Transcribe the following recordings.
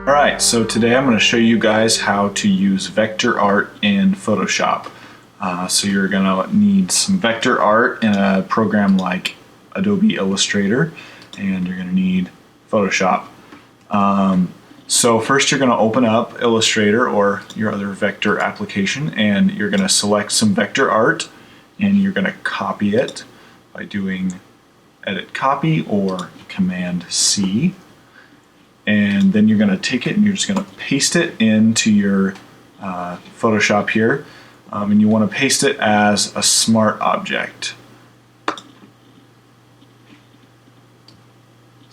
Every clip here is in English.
Alright, so today I'm going to show you guys how to use vector art in Photoshop. So you're going to need some vector art in a program like Adobe Illustrator, and you're going to need Photoshop. So first you're going to open up Illustrator or your other vector application, and you're going to select some vector art, and you're going to copy it by doing Edit Copy or Command C. And then you're going to take it and you're just going to paste it into your Photoshop here. And you want to paste it as a smart object. Let's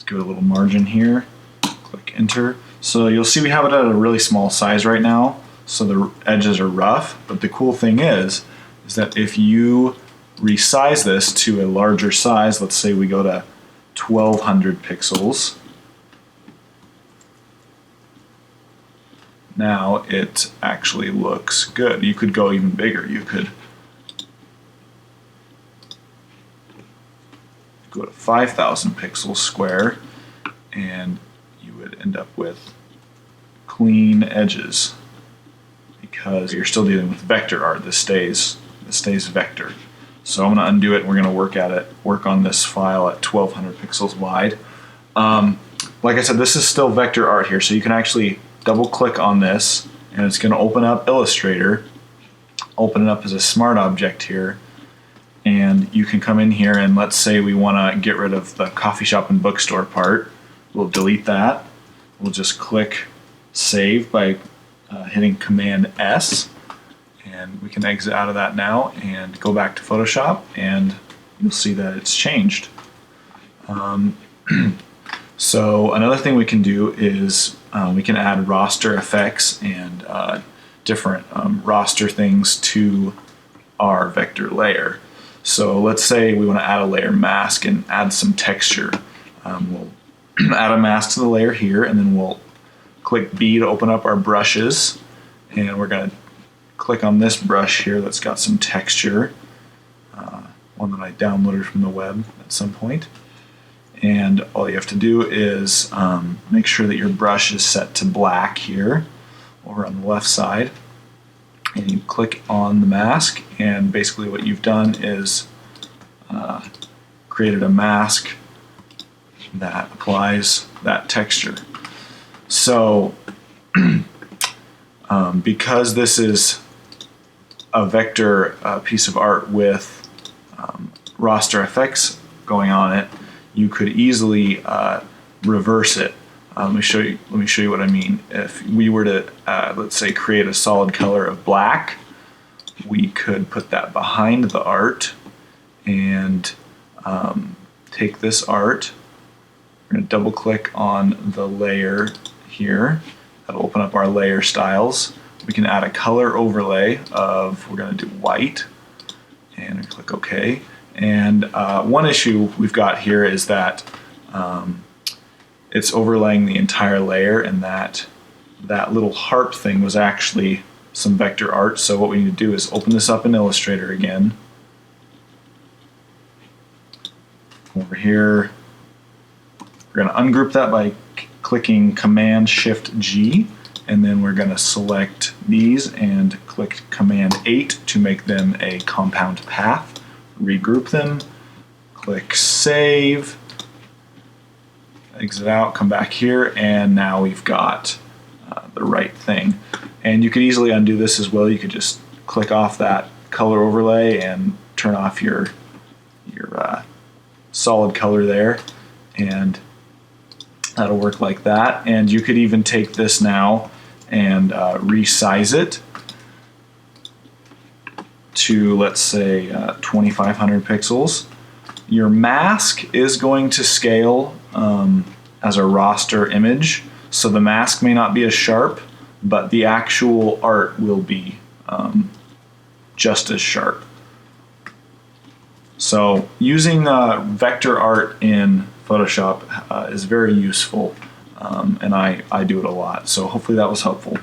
give it a little margin here. Click Enter. So you'll see we have it at a really small size right now, so the edges are rough. But the cool thing is that if you resize this to a larger size, let's say we go to 1200 pixels, now it actually looks good. You could go even bigger. You could go to 5000 pixels square, and you would end up with clean edges because you're still dealing with vector art. This stays vector. So I'm going to undo it and we're going to work on this file at 1200 pixels wide. Like I said, this is still vector art here, so you can actually double click on this and it's going to open up Illustrator, open it up as a smart object here, and you can come in here and let's say we want to get rid of the coffee shop and bookstore part. We'll delete that. We'll just click Save by hitting Command S, and we can exit out of that now and go back to Photoshop, and you'll see that it's changed. So another thing we can do is we can add roster effects and different roster things to our vector layer. So let's say we want to add a layer mask and add some texture. We'll add a mask to the layer here, and then we'll click B to open up our brushes, and we're going to click on this brush here that's got some texture, one that I downloaded from the web at some point. And all you have to do is make sure that your brush is set to black here over on the left side, and you click on the mask, and basically what you've done is created a mask that applies that texture. So because this is a vector piece of art with roster effects going on it, you could easily reverse it. Let me show you what I mean. If we were to let's say create a solid color of black, we could put that behind the art and take this art. We're going to double click on the layer here. That'll open up our layer styles. We can add a color overlay of, we're going to do white, and we click OK. And one issue we've got here is that it's overlaying the entire layer, and that little harp thing was actually some vector art. So what we need to do is open this up in Illustrator again. Over here, we're going to ungroup that by clicking Command Shift G, and then we're going to select these and click Command 8 to make them a compound path. Regroup them, click Save, exit out, come back here, and now we've got the right thing. And you could easily undo this as well. You could just click off that color overlay and turn off your solid color there, and that'll work like that. And you could even take this now and resize it to, let's say, 2500 pixels. Your mask is going to scale as a raster image, so the mask may not be as sharp, but the actual art will be just as sharp. So using vector art in Photoshop is very useful, and I do it a lot. So hopefully that was helpful.